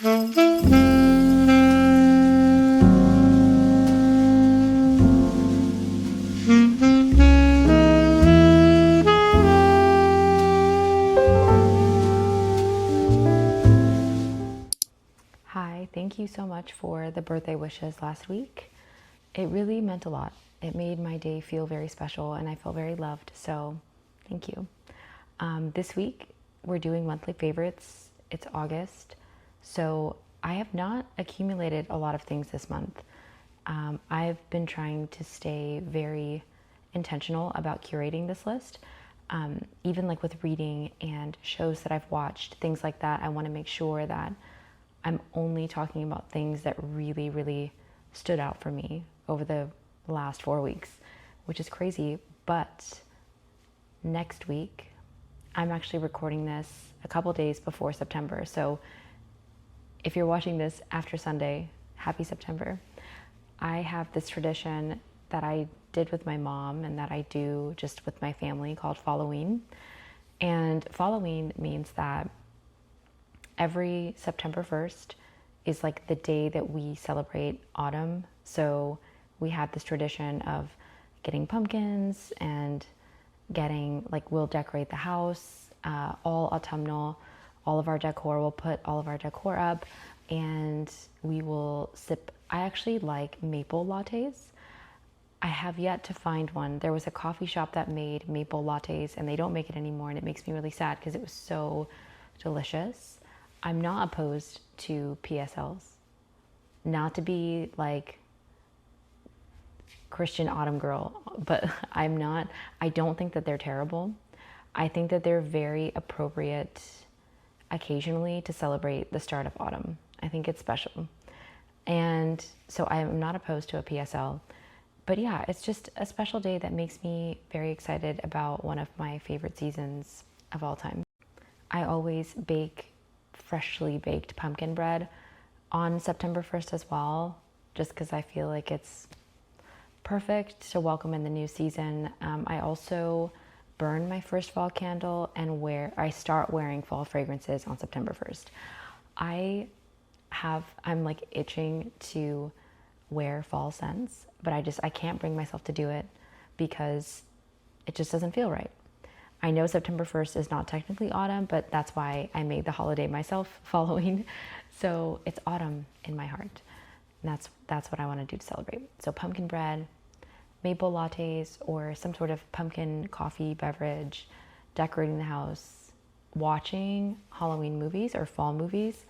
Hi, thank you so much for the birthday wishes last week. It really meant a lot. It made my day feel very special and I felt very loved, so thank you. This week, we're doing monthly favorites. It's August, so I have not accumulated a lot of things this month. I've been trying to stay very intentional about curating this list. Even like with reading and shows that I've watched, things like that, I want to make sure that I'm only talking about things that really, really stood out for me over the last 4 weeks, which is crazy. But next week, I'm actually recording this a couple days before September. So if you're watching this after Sunday, happy September. I have this tradition that I did with my mom and that I do just with my family called Following. And Following means that every September 1st is like the day that we celebrate autumn. So we have this tradition of getting pumpkins and getting, like, we'll decorate the house, all autumnal, all of our decor, we'll put all of our decor up and we will sip. I actually like maple lattes. I have yet to find one. There was a coffee shop that made maple lattes and they don't make it anymore, and it makes me really sad because it was so delicious. I'm not opposed to PSLs. Not to be like Christian autumn girl, but I don't think that they're terrible. I think that they're very appropriate occasionally to celebrate the start of autumn. I think it's special. And so I'm not opposed to a PSL. But yeah, it's just a special day that makes me very excited about one of my favorite seasons of all time. I always bake freshly baked pumpkin bread on September 1st as well, just because I feel like it's perfect to welcome in the new season. I also burn my first fall candle and I start wearing fall fragrances on September 1st. I'm like itching to wear fall scents, but I can't bring myself to do it because it just doesn't feel right. I know September 1st is not technically autumn, but that's why I made the holiday myself Following. So it's autumn in my heart. And that's what I want to do to celebrate. So pumpkin bread, maple lattes, or some sort of pumpkin coffee beverage, decorating the house, watching Halloween movies or fall movies,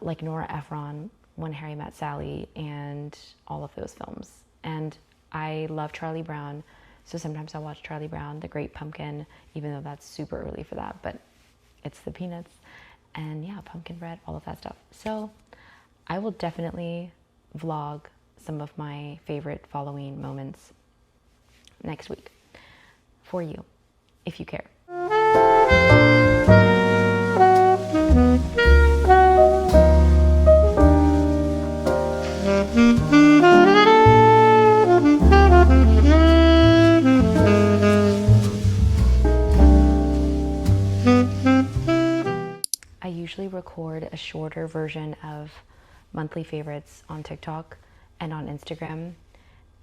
like Nora Ephron, When Harry Met Sally, and all of those films. And I love Charlie Brown. So sometimes I watch Charlie Brown, The Great Pumpkin, even though that's super early for that, but it's the peanuts. And yeah, pumpkin bread, all of that stuff. So I will definitely vlog some of my favorite Following moments next week for you, if you care. I usually record a shorter version of monthly favorites on TikTok and on Instagram.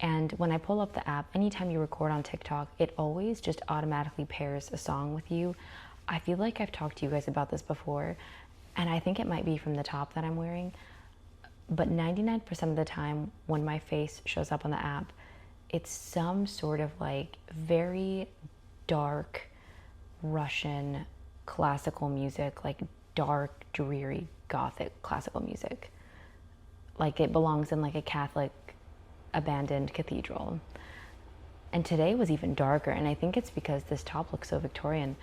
And when I pull up the app, anytime you record on TikTok, it always just automatically pairs a song with you. I feel like I've talked to you guys about this before, and I think it might be from the top that I'm wearing. But 99% of the time when my face shows up on the app, it's some sort of like very dark Russian classical music, like dark, dreary, gothic classical music. Like it belongs in like a Catholic abandoned cathedral. And today was even darker, and I think it's because this top looks so Victorian.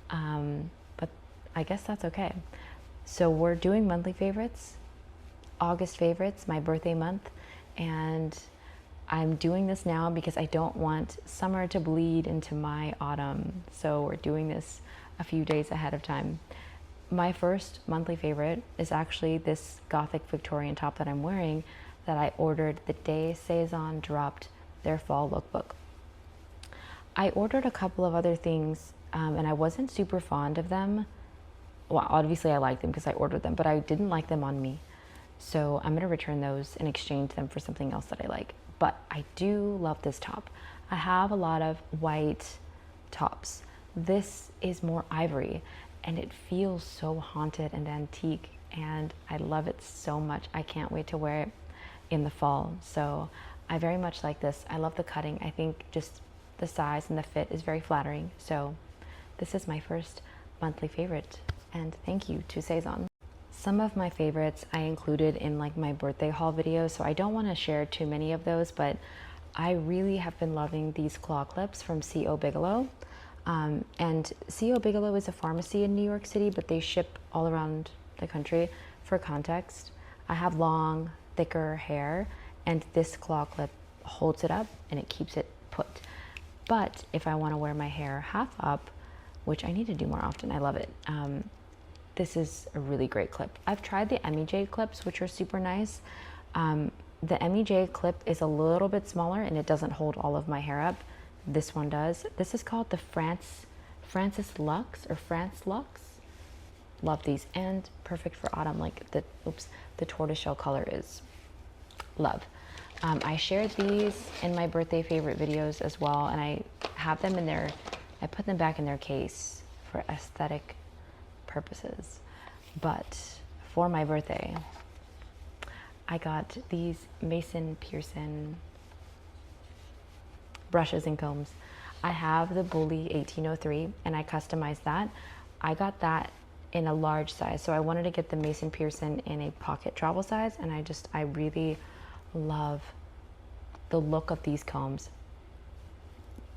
But I guess that's okay. So we're doing monthly favorites, August favorites, my birthday month, and I'm doing this now because I don't want summer to bleed into my autumn. So we're doing this a few days ahead of time. My first monthly favorite is actually this gothic Victorian top that I'm wearing that I ordered the day Saison dropped their fall lookbook. I ordered a couple of other things and I wasn't super fond of them, well, obviously I like them because I ordered them, but I didn't like them on me. So I'm gonna return those and exchange them for something else that I like. But I do love this top. I have a lot of white tops. This is more ivory and it feels so haunted and antique, and I love it so much. I can't wait to wear it in the fall. So I very much like this. I love the cutting. I think just the size and the fit is very flattering. So this is my first monthly favorite, and thank you to Saison. Some of my favorites I included in like my birthday haul video, so I don't want to share too many of those, but I really have been loving these claw clips from C.O. Bigelow. And C.O. Bigelow is a pharmacy in New York City, but they ship all around the country. For context, I have long, thicker hair, and this claw clip holds it up and it keeps it put. But if I want to wear my hair half up, which I need to do more often, I love it. This is a really great clip. I've tried the MUJ clips, which are super nice. The MUJ clip is a little bit smaller and it doesn't hold all of my hair up. This one does. This is called the Francis Lux or France Lux. Love these, and perfect for autumn. Like the tortoiseshell color is love. I shared these in my birthday favorite videos as well, and I have them in there. I put them back in their case for aesthetic purposes. But for my birthday, I got these Mason Pearson brushes and combs. I have the Bully 1803 and I customized that. I got that in a large size, so I wanted to get the Mason Pearson in a pocket travel size, and I really love the look of these combs,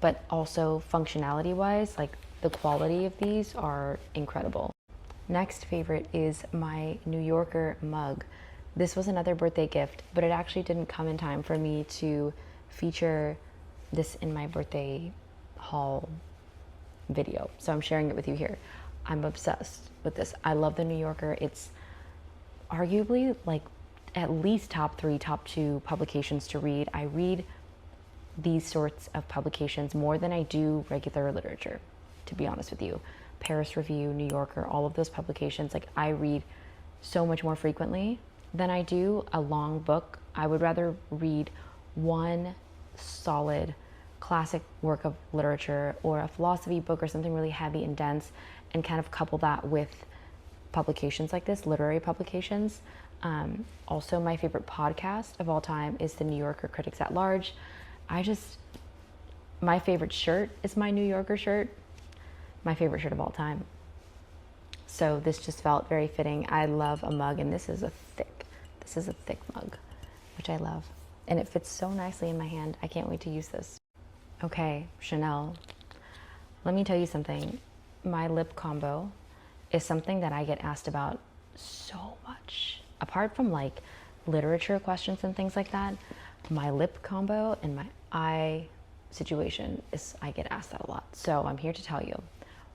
but also functionality wise, like the quality of these are incredible. Next favorite is my New Yorker mug. This was another birthday gift, but it actually didn't come in time for me to feature this in my birthday haul video, so I'm sharing it with you here. I'm obsessed with this. I love the New Yorker. It's arguably like at least top 3, top 2 publications to read. I read these sorts of publications more than I do regular literature, to be honest with you. Paris Review, New Yorker, all of those publications, like I read so much more frequently than I do a long book. I would rather read one solid classic work of literature or a philosophy book or something really heavy and dense, and kind of couple that with publications like this, literary publications. Also, my favorite podcast of all time is the New Yorker Critics at Large. My favorite shirt is my New Yorker shirt, my favorite shirt of all time. So this just felt very fitting. I love a mug, and this is a thick mug, which I love. And it fits so nicely in my hand. I can't wait to use this. Okay, Chanel. Let me tell you something. My lip combo is something that I get asked about so much. Apart from like literature questions and things like that, my lip combo and my eye situation is, I get asked that a lot. So I'm here to tell you,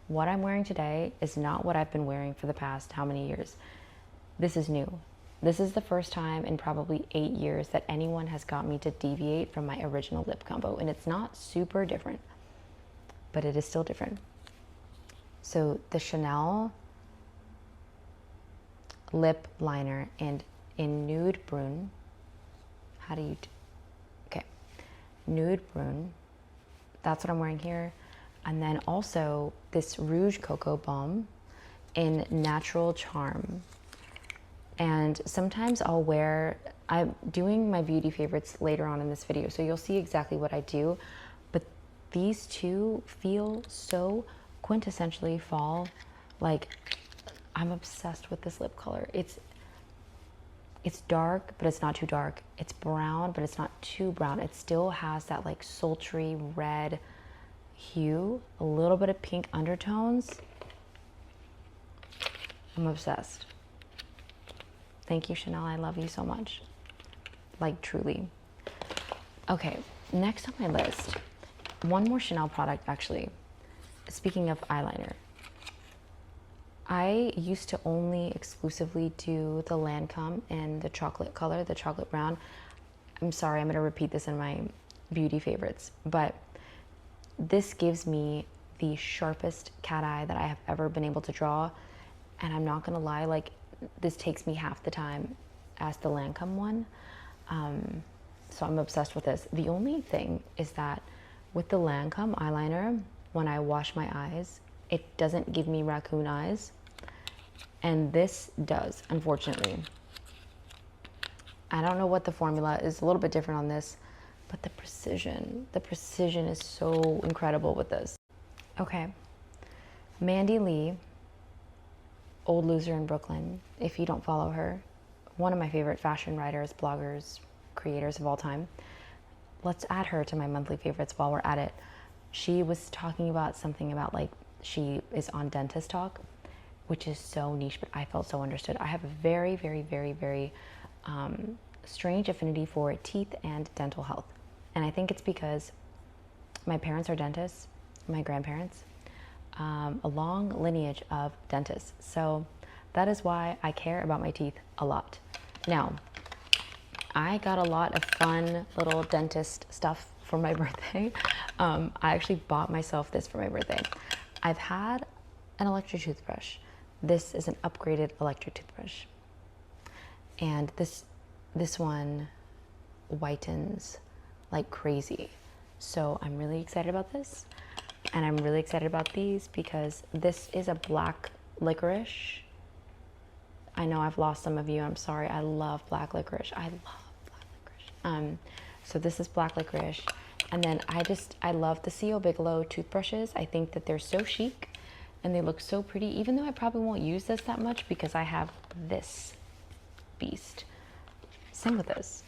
what I'm wearing today is not what I've been wearing for the past how many years. This is new. This is the first time in probably 8 years that anyone has got me to deviate from my original lip combo, and it's not super different, but it is still different. So the Chanel lip liner and in nude brune, nude brune, that's what I'm wearing here. And then also this Rouge Cocoa Balm in Natural Charm. And sometimes I'm doing my beauty favorites later on in this video, so you'll see exactly what I do. But these two feel so quintessentially fall. Like, I'm obsessed with this lip color. It's dark, but it's not too dark. It's brown, but it's not too brown. It still has that like sultry red hue, a little bit of pink undertones. I'm obsessed. Thank you, Chanel. I love you so much. Like, truly. Okay, next on my list, one more Chanel product, actually. Speaking of eyeliner, I used to only exclusively do the Lancome in the chocolate color, the chocolate brown. I'm sorry, I'm going to repeat this in my beauty favorites, but this gives me the sharpest cat eye that I have ever been able to draw. And I'm not gonna lie, like, this takes me half the time as the Lancome one. So I'm obsessed with this. The only thing is that with the Lancome eyeliner, when I wash my eyes, it doesn't give me raccoon eyes. And this does, unfortunately. I don't know what the formula is, a little bit different on this, but the precision is so incredible with this. Okay, Mandy Lee, old loser in Brooklyn. If you don't follow her, one of my favorite fashion writers, bloggers, creators of all time. Let's add her to my monthly favorites while we're at it. She was talking about something about, like, she is on Dentist Talk, which is so niche, but I felt so understood. I have a very, very, very, very strange affinity for teeth and dental health. And I think it's because my parents are dentists, my grandparents, a long lineage of dentists. So that is why I care about my teeth a lot. Now, I got a lot of fun little dentist stuff for my birthday. I actually bought myself this for my birthday. I've had an electric toothbrush. This is an upgraded electric toothbrush. And this one whitens like crazy. So I'm really excited about this. And I'm really excited about these because this is a black licorice. I know I've lost some of you. I'm sorry. I love black licorice. I love black licorice. So this is black licorice. And then I love the C.O. Bigelow toothbrushes. I think that they're so chic and they look so pretty, even though I probably won't use this that much because I have this beast. Same with this.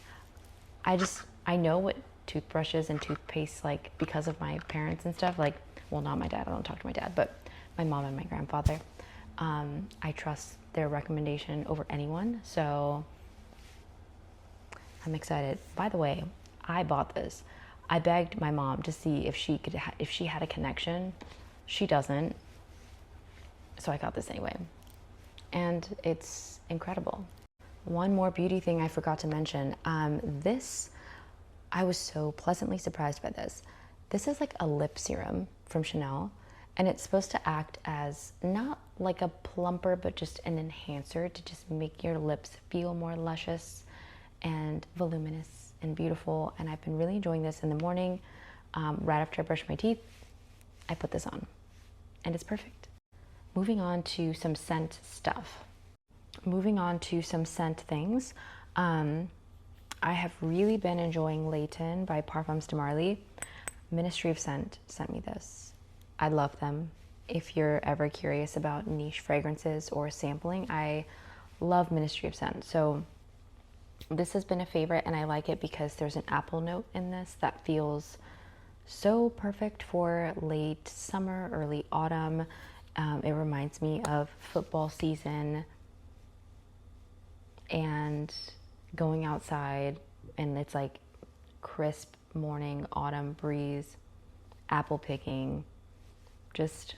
I know what toothbrushes and toothpaste, like, because of my parents and stuff, like, well, not my dad, I don't talk to my dad, but my mom and my grandfather. I trust their recommendation over anyone, so I'm excited. By the way, I bought this. I begged my mom to see if she could, if she had a connection. She doesn't, so I got this anyway, and it's incredible. One more beauty thing I forgot to mention. I was so pleasantly surprised by this. This is like a lip serum from Chanel, and it's supposed to act as not like a plumper, but just an enhancer to just make your lips feel more luscious and voluminous and beautiful. And I've been really enjoying this in the morning. Right after I brush my teeth, I put this on, and it's perfect. Moving on to some scent stuff. Moving on to some scent things. I have really been enjoying Layton by Parfums de Marly. Ministry of Scent sent me this. I love them. If you're ever curious about niche fragrances or sampling, I love Ministry of Scent. So this has been a favorite, and I like it because there's an apple note in this that feels so perfect for late summer, early autumn. It reminds me of football season and going outside, and it's like crisp morning autumn breeze, apple picking, just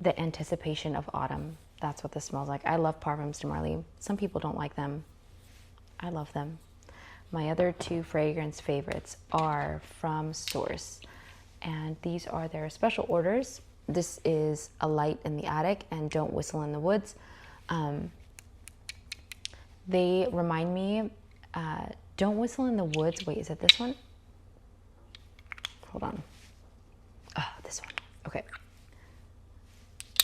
the anticipation of autumn. That's what this smells like. I love Parfums de Marly. Some people don't like them. I love them. My other two fragrance favorites are from Source, and these are their special orders. This is A Light in the Attic and Don't Whistle in the Woods. They remind me, Don't Whistle in the Woods. Wait, is it this one? Hold on. Oh, this one. Okay.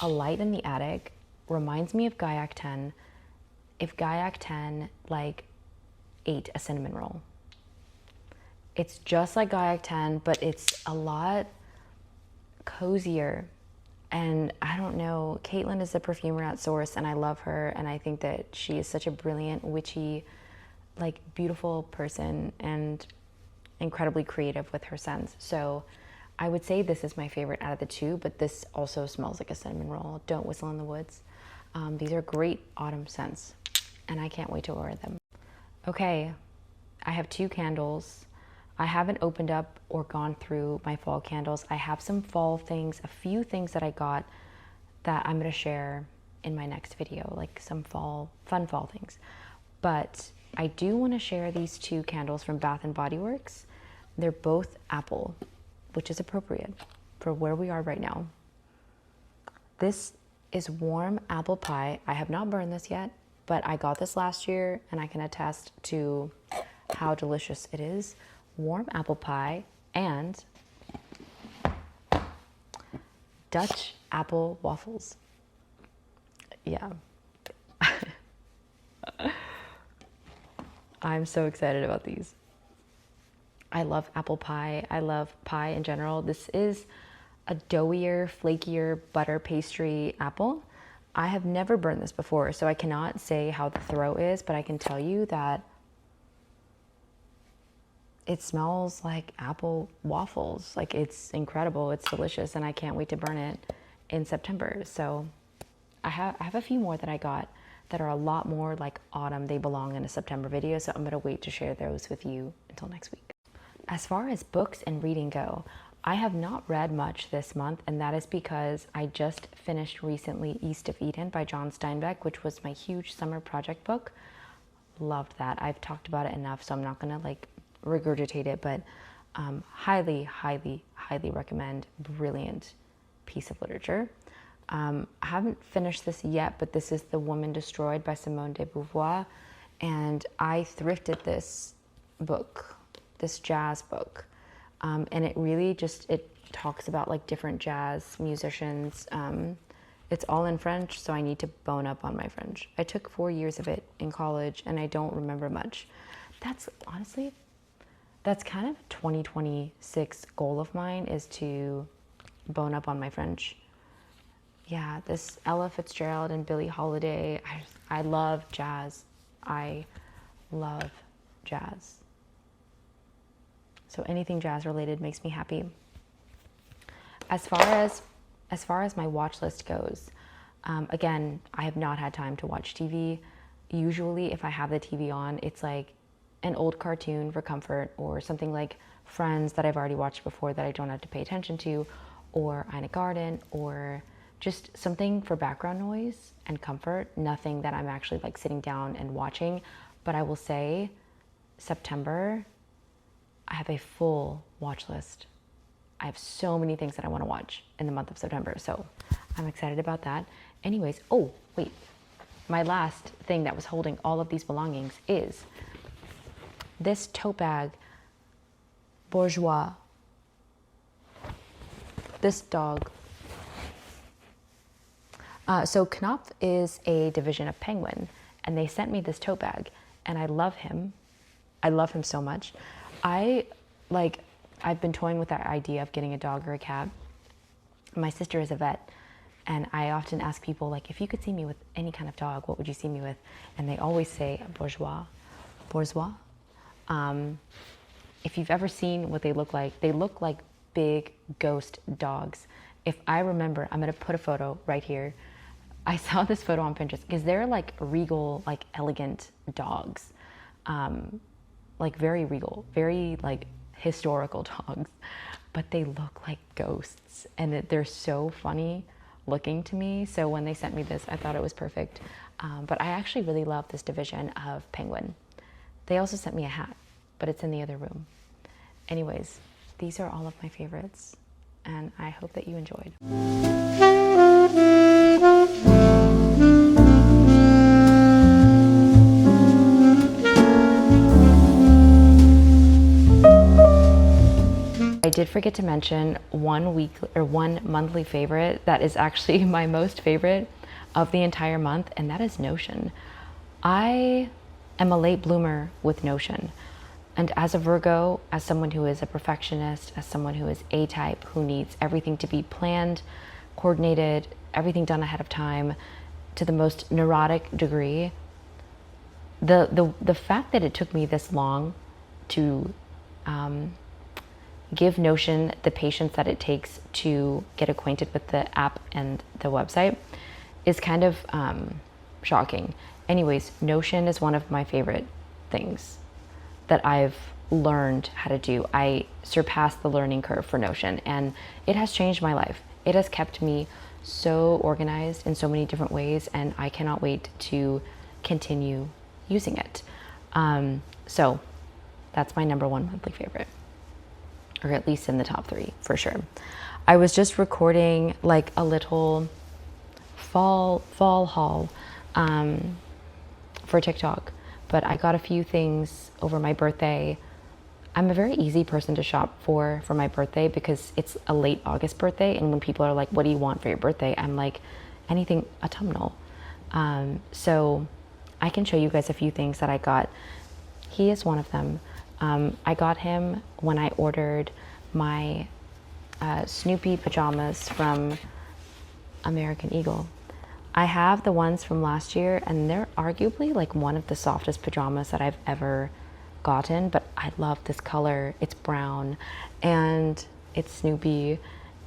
A Light in the Attic reminds me of Gaiac 10. If Gaiac 10, like, ate a cinnamon roll. It's just like Gaiac 10, but it's a lot cozier. And I don't know, Caitlin is the perfumer at Source, and I love her, and I think that she is such a brilliant, witchy, like, beautiful person and incredibly creative with her scents. So I would say this is my favorite out of the two, but this also smells like a cinnamon roll. Don't Whistle in the Woods. These are great autumn scents, and I can't wait to wear them. Okay, I have two candles. I haven't opened up or gone through my fall candles. I have some fall things, a few things that I got that I'm gonna share in my next video, like some fun fall things. But I do wanna share these two candles from Bath & Body Works. They're both apple, which is appropriate for where we are right now. This is warm apple pie. I have not burned this yet, but I got this last year and I can attest to how delicious it is. Warm apple pie and Dutch apple waffles. Yeah. I'm so excited about these. I love apple pie. I love pie in general. This is a doughier, flakier butter pastry apple. I have never burned this before, so I cannot say how the throw is, but I can tell you that it smells like apple waffles. Like, it's incredible. It's delicious, and I can't wait to burn it in September. So I have a few more that I got that are a lot more like autumn. They belong in a September video, so I'm gonna wait to share those with you until next week. As far as books and reading go, I have not read much this month, and that is because I just finished recently East of Eden by John Steinbeck, which was my huge summer project book. Loved that. I've talked about it enough, so I'm not gonna like regurgitate it, but highly, highly, highly recommend. Brilliant piece of literature. I haven't finished this yet, but this is The Woman Destroyed by Simone de Beauvoir, and I thrifted this book, this jazz book, and it really just, it talks about like different jazz musicians. It's all in French, so I need to bone up on my French. I took 4 years of it in college, and I don't remember much. That's honestly, that's kind of a 2026 goal of mine, is to bone up on my French. Yeah, this Ella Fitzgerald and Billie Holiday. I love jazz. I love jazz. So anything jazz related makes me happy. As far as my watch list goes, again, I have not had time to watch TV. Usually if I have the TV on, it's like an old cartoon for comfort, or something like Friends that I've already watched before that I don't have to pay attention to, or Ina Garden, or just something for background noise and comfort. Nothing that I'm actually like sitting down and watching. But I will say, September, I have a full watch list. I have so many things that I want to watch in the month of September, so I'm excited about that. Anyways, oh wait, my last thing that was holding all of these belongings is this tote bag, Bourgeois. This dog. So Knopf is a division of Penguin, and they sent me this tote bag, and I love him. I love him so much. I've been toying with that idea of getting a dog or a cat. My sister is a vet, and I often ask people, like, if you could see me with any kind of dog, what would you see me with? And they always say Bourgeois. Bourgeois. If you've ever seen what they look like big ghost dogs. If I remember, I'm gonna put a photo right here. I saw this photo on Pinterest because they're like regal, like elegant dogs. Like very regal, very like historical dogs, but they look like ghosts, and they're so funny looking to me. So when they sent me this, I thought it was perfect. But I actually really love this division of Penguin. They also sent me a hat, but it's in the other room. Anyways, these are all of my favorites, and I hope that you enjoyed. I did forget to mention one monthly favorite that is actually my most favorite of the entire month, and that is Notion. I am a late bloomer with Notion. And as a Virgo, as someone who is a perfectionist, as someone who is A-type, who needs everything to be planned, coordinated, everything done ahead of time to the most neurotic degree, the fact that it took me this long to give Notion the patience that it takes to get acquainted with the app and the website is kind of shocking. Anyways, Notion is one of my favorite things that I've learned how to do. I surpassed the learning curve for Notion, and it has changed my life. It has kept me so organized in so many different ways, and I cannot wait to continue using it. So that's my #1 monthly favorite, or at least in the top 3 for sure. I was just recording like a little fall haul for TikTok, but I got a few things over my birthday. I'm a very easy person to shop for my birthday because it's a late August birthday, and when people are like, what do you want for your birthday? I'm like, anything autumnal. So I can show you guys a few things that I got. He is one of them. I got him when I ordered my Snoopy pajamas from American Eagle. I have the ones from last year, and they're arguably like one of the softest pajamas that I've ever gotten, but I love this color. It's brown and it's Snoopy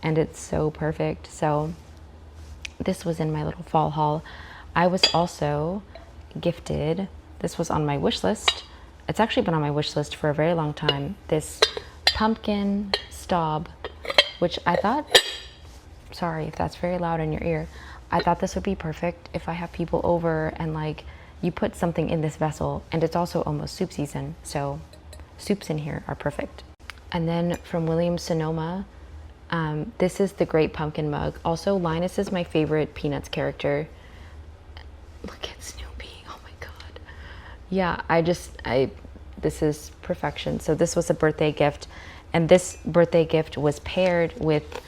and it's so perfect. So this was in my little fall haul. I was also gifted, this was on my wish list. It's actually been on my wish list for a very long time. This pumpkin staub, which I thought, sorry if that's very loud in your ear, I thought this would be perfect if I have people over and like you put something in this vessel, and it's also almost soup season, so soups in here are perfect. And then from Williams Sonoma, this is the Great Pumpkin mug. Also, Linus is my favorite Peanuts character. Look at Snoopy, oh my God. Yeah, this is perfection. So this was a birthday gift, and this birthday gift was paired with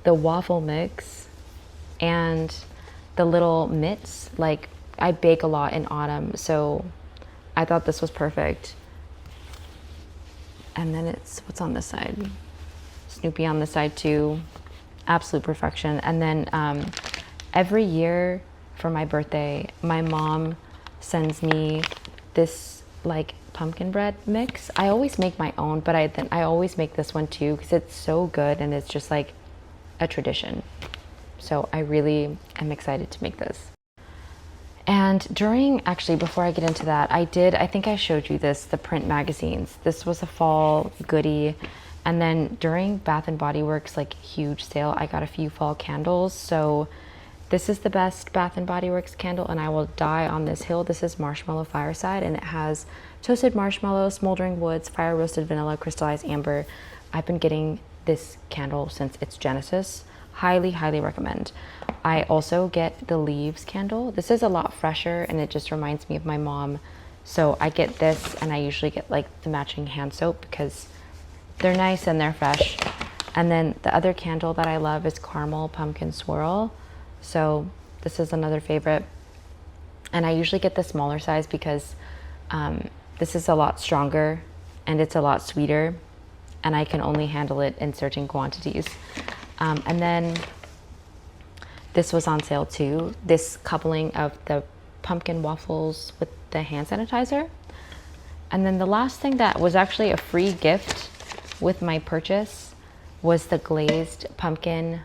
the waffle mix and the little mitts. Like, I bake a lot in autumn, so I thought this was perfect. And then it's, what's on this side? Snoopy on this side too. Absolute perfection. And then every year for my birthday, my mom sends me this like pumpkin bread mix. I always make my own, but I always make this one too because it's so good and it's just like a tradition. So I really am excited to make this. And actually before I get into that, I think I showed you this, the print magazines. This was a fall goodie. And then during Bath and Body Works like huge sale, I got a few fall candles. So this is the best Bath and Body Works candle, and I will die on this hill. This is Marshmallow Fireside, and it has toasted marshmallow, smoldering woods, fire roasted vanilla, crystallized amber. I've been getting this candle since its genesis. Highly, highly recommend. I also get the leaves candle. This is a lot fresher and it just reminds me of my mom. So I get this, and I usually get like the matching hand soap because they're nice and they're fresh. And then the other candle that I love is Caramel Pumpkin Swirl. So this is another favorite. And I usually get the smaller size because this is a lot stronger and it's a lot sweeter, and I can only handle it in certain quantities. And then this was on sale too. This coupling of the pumpkin waffles with the hand sanitizer. And then the last thing that was actually a free gift with my purchase was the glazed pumpkin.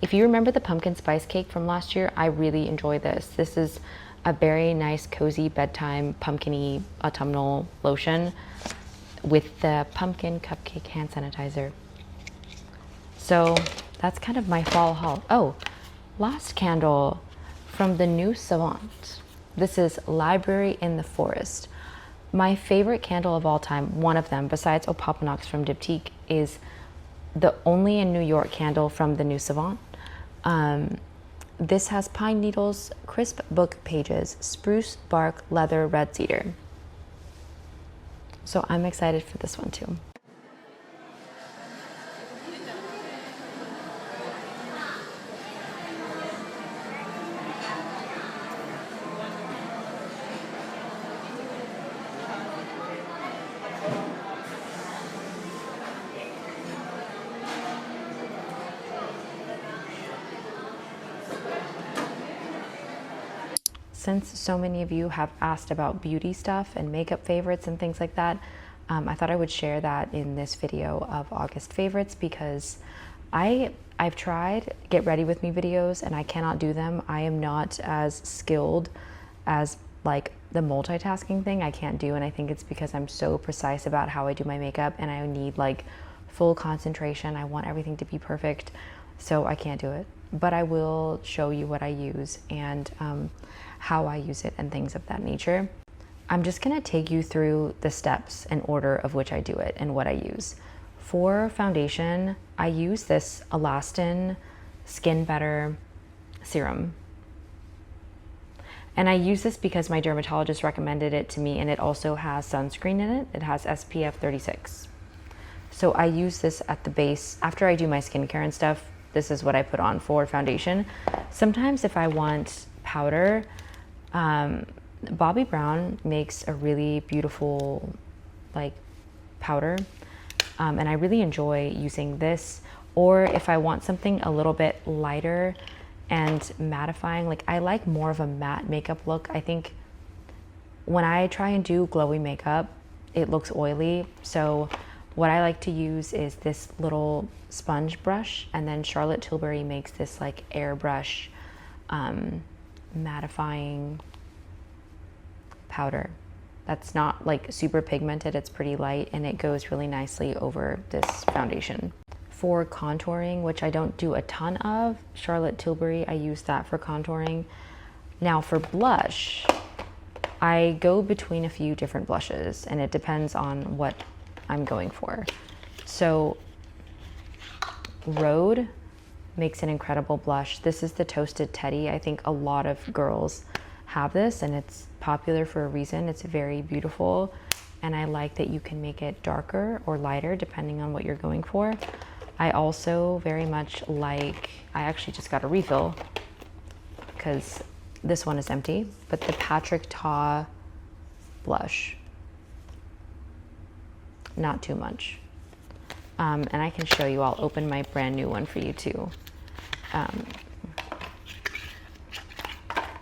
If you remember the pumpkin spice cake from last year, I really enjoy this. This is a very nice, cozy bedtime pumpkin-y autumnal lotion with the pumpkin cupcake hand sanitizer. So that's kind of my fall haul. Oh, last candle from the new Savant. This is Library in the Forest. My favorite candle of all time, one of them, besides Opopanox from Diptyque, is the only in New York candle from the new Savant. This has pine needles, crisp book pages, spruce bark, leather, red cedar. So I'm excited for this one too. Since so many of you have asked about beauty stuff and makeup favorites and things like that, I thought I would share that in this video of August favorites, because I've tried get ready with me videos and I cannot do them. I am not as skilled as like the multitasking thing I can't do, and I think it's because I'm so precise about how I do my makeup and I need like full concentration. I want everything to be perfect, so I can't do it. But I will show you what I use and how I use it and things of that nature. I'm just gonna take you through the steps in order of which I do it and what I use. For foundation, I use this Elastin Skin Better serum. And I use this because my dermatologist recommended it to me, and it also has sunscreen in it. It has SPF 36. So I use this at the base. After I do my skincare and stuff, this is what I put on for foundation. Sometimes if I want powder, Bobbi Brown makes a really beautiful like powder. And I really enjoy using this. Or if I want something a little bit lighter and mattifying, like I like more of a matte makeup look. I think when I try and do glowy makeup, it looks oily. So what I like to use is this little sponge brush, and then Charlotte Tilbury makes this like airbrush mattifying powder. That's not like super pigmented, it's pretty light, and it goes really nicely over this foundation. For contouring, which I don't do a ton of, Charlotte Tilbury, I use that for contouring. Now for blush, I go between a few different blushes, and it depends on what I'm going for. So Rhode makes an incredible blush. This is the Toasted Teddy. I think a lot of girls have this, and it's popular for a reason. It's very beautiful, and I like that you can make it darker or lighter depending on what you're going for. I also very much like, I actually just got a refill because this one is empty, but the Patrick Ta blush. Not too much. And I can show you, I'll open my brand new one for you too.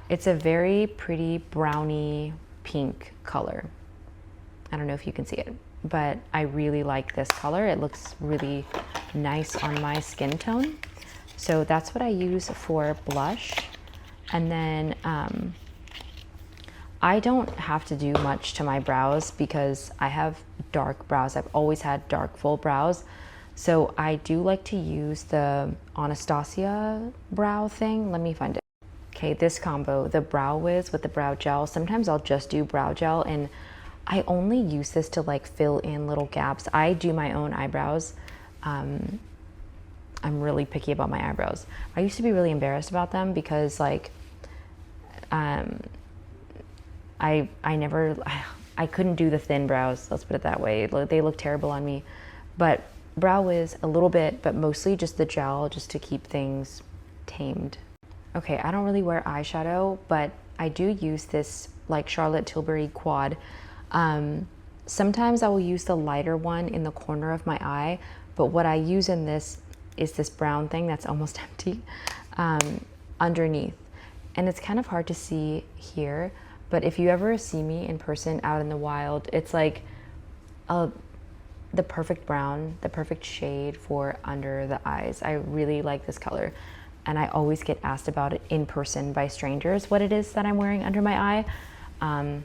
It's a very pretty brownie pink color. I don't know if you can see it, but I really like this color. It looks really nice on my skin tone. So that's what I use for blush. And then I don't have to do much to my brows because I have dark brows. I've always had dark, full brows. So I do like to use the Anastasia brow thing. Let me find it. Okay, this combo, the Brow Wiz with the brow gel. Sometimes I'll just do brow gel, and I only use this to like fill in little gaps. I do my own eyebrows. I'm really picky about my eyebrows. I used to be really embarrassed about them because like, I couldn't do the thin brows, let's put it that way. They look terrible on me. But Brow Wiz a little bit, but mostly just the gel, just to keep things tamed. Okay, I don't really wear eyeshadow, but I do use this like Charlotte Tilbury quad. Sometimes I will use the lighter one in the corner of my eye, but what I use in this is this brown thing that's almost empty underneath. And it's kind of hard to see here, but if you ever see me in person out in the wild, it's like the perfect brown, the perfect shade for under the eyes. I really like this color, and I always get asked about it in person by strangers, what it is that I'm wearing under my eye. And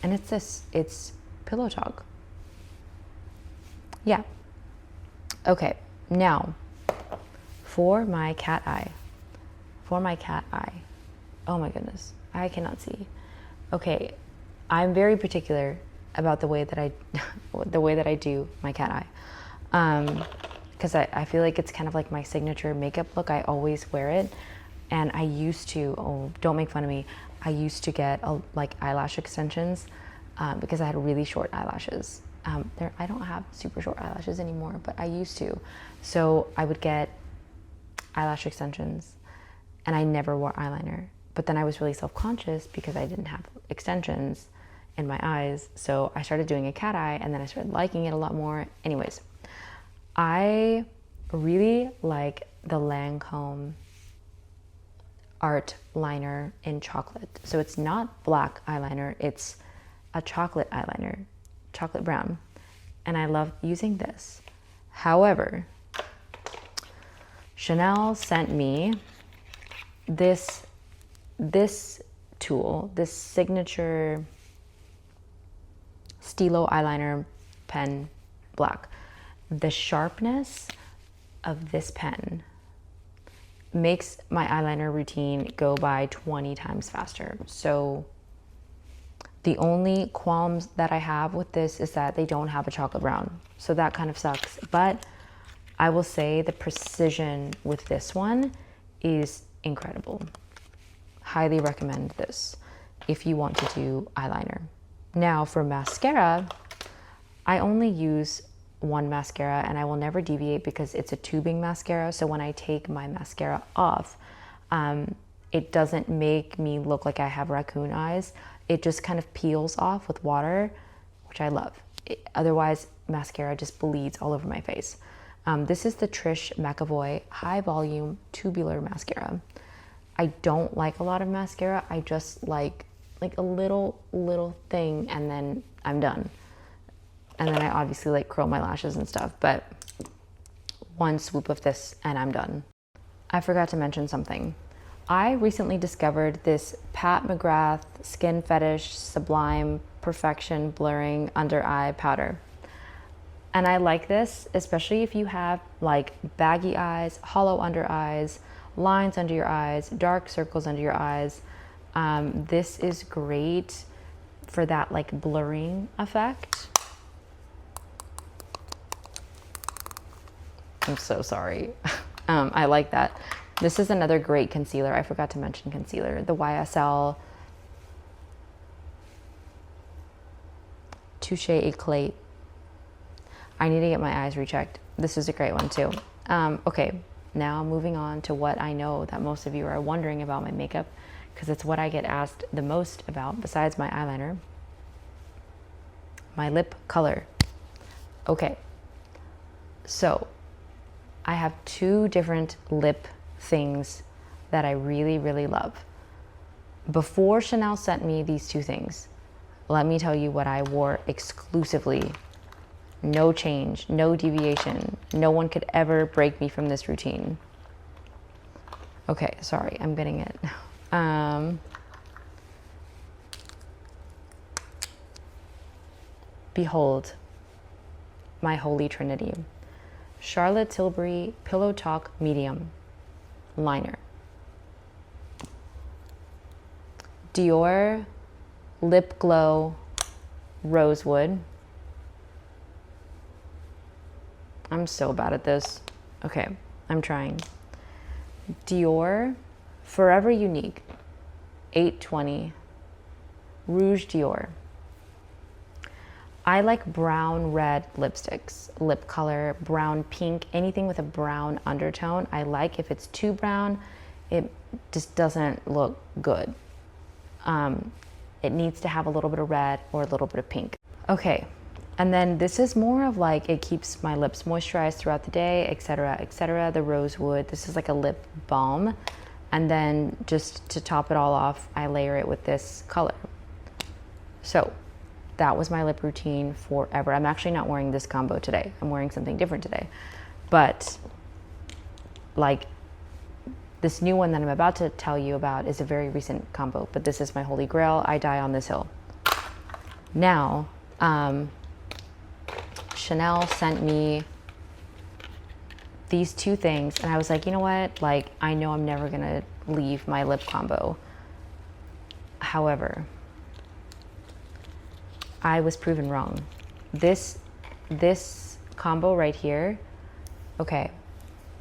it's Pillow Talk. Yeah. Okay, now for my cat eye. Oh my goodness, I cannot see. Okay, I'm very particular about the way that I do my cat eye, because I feel like it's kind of like my signature makeup look. I always wear it, and I used to, oh, don't make fun of me, I used to get like eyelash extensions because I had really short eyelashes. I don't have super short eyelashes anymore, but I used to. So I would get eyelash extensions, and I never wore eyeliner. But then I was really self-conscious because I didn't have extensions in my eyes. So I started doing a cat eye, and then I started liking it a lot more. Anyways, I really like the Lancome Art Liner in chocolate. So it's not black eyeliner, it's a chocolate eyeliner, chocolate brown. And I love using this. However, Chanel sent me this tool, this signature Stilo eyeliner pen, black. The sharpness of this pen makes my eyeliner routine go by 20 times faster. So the only qualms that I have with this is that they don't have a chocolate brown. So that kind of sucks. But I will say the precision with this one is incredible. Highly recommend this if you want to do eyeliner. Now for mascara, I only use one mascara and I will never deviate because it's a tubing mascara. So when I take my mascara off, it doesn't make me look like I have raccoon eyes. It just kind of peels off with water, which I love. Otherwise, mascara just bleeds all over my face. This is the Trish McAvoy High Volume Tubular Mascara. I don't like a lot of mascara. I just like a little thing and then I'm done. And then I obviously like curl my lashes and stuff, but one swoop of this and I'm done. I forgot to mention something. I recently discovered this Pat McGrath Skin Fetish Sublime Perfection Blurring Under Eye Powder. And I like this, especially if you have like baggy eyes, hollow under eyes, lines under your eyes, dark circles under your eyes. This is great for that like blurring effect. I'm so sorry. I like that. This is another great concealer. I forgot to mention concealer. The YSL Touche Eclate. I need to get my eyes rechecked. This is a great one too. Okay, now moving on to what I know that most of you are wondering about my makeup, because it's what I get asked the most about besides my eyeliner. My lip color. Okay, so I have two different lip things that I really, really love. Before Chanel sent me these two things, let me tell you what I wore exclusively. No change, no deviation. No one could ever break me from this routine. Okay, sorry, I'm getting it. Behold, my holy trinity. Charlotte Tilbury Pillow Talk Medium Liner. Dior Lip Glow Rosewood. I'm so bad at this. Okay, I'm trying. Dior Forever Unique 820 Rouge Dior. I like brown red lipsticks, lip color, brown pink, anything with a brown undertone. I like. If it's too brown, it just doesn't look good. It needs to have a little bit of red or a little bit of pink. Okay, and then this is more of like, it keeps my lips moisturized throughout the day, etc., etc. The Rosewood, this is like a lip balm. And then just to top it all off, I layer it with this color. So that was my lip routine forever. I'm actually not wearing this combo today. I'm wearing something different today. But like this new one that I'm about to tell you about is a very recent combo, but this is my holy grail. I die on this hill. Now, Chanel sent me these two things and I was like, you know what? Like, I know I'm never gonna leave my lip combo. However, I was proven wrong. This combo right here, okay,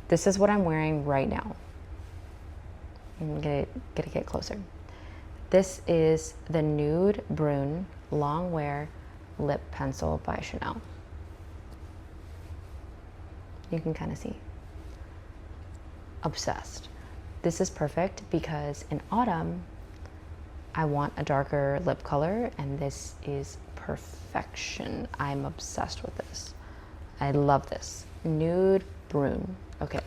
this is what I'm wearing right now. I'm gonna get closer. This is the Nude Brune Long Wear Lip Pencil by Chanel. You can kind of see. Obsessed. This is perfect because in autumn, I want a darker lip color and this is perfection. I'm obsessed with this. I love this. Nude Brune. Okay.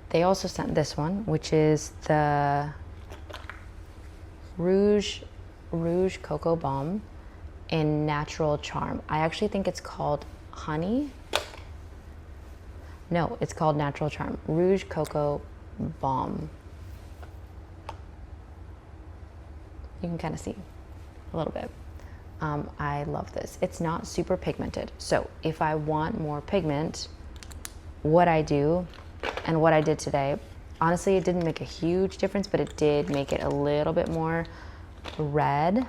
They also sent this one, which is the Rouge Cocoa Balm in Natural Charm. I actually think it's called Honey. No, it's called Natural Charm. Rouge Cocoa Balm. You can kind of see a little bit. I love this. It's not super pigmented. So if I want more pigment, what I do and what I did today, honestly, it didn't make a huge difference, but it did make it a little bit more red.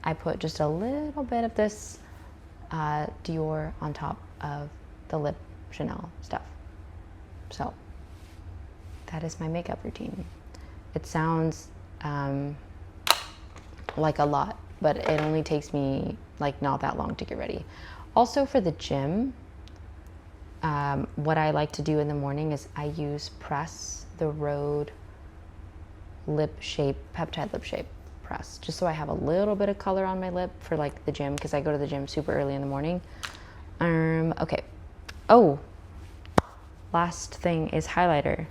I put just a little bit of this Dior on top of the lip Chanel stuff. So that is my makeup routine. It sounds like a lot, but it only takes me like not that long to get ready. Also for the gym, what I like to do in the morning is I use Press, the Rhode lip shape, peptide lip shape press, just so I have a little bit of color on my lip for like the gym, because I go to the gym super early in the morning. Okay. Oh, last thing is highlighter.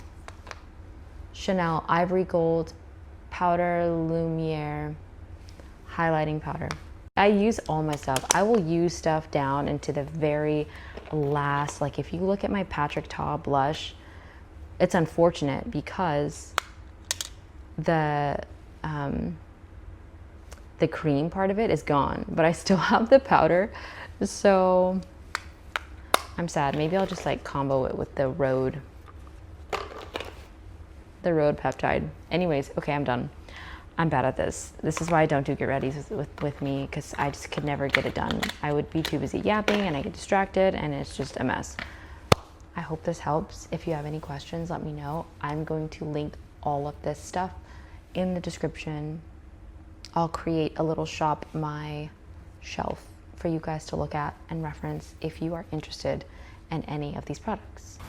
Chanel Ivory Gold Powder Lumiere highlighting powder. I use all my stuff. I will use stuff down into the very last. Like if you look at my Patrick Ta blush, it's unfortunate because the cream part of it is gone, but I still have the powder, so I'm sad. Maybe I'll just like combo it with the Rhode peptide. Anyways, okay, I'm done. I'm bad at this. This is why I don't do get readies with me, because I just could never get it done. I would be too busy yapping and I get distracted and it's just a mess. I hope this helps. If you have any questions, let me know. I'm going to link all of this stuff in the description. I'll create a little shop my shelf for you guys to look at and reference if you are interested in any of these products.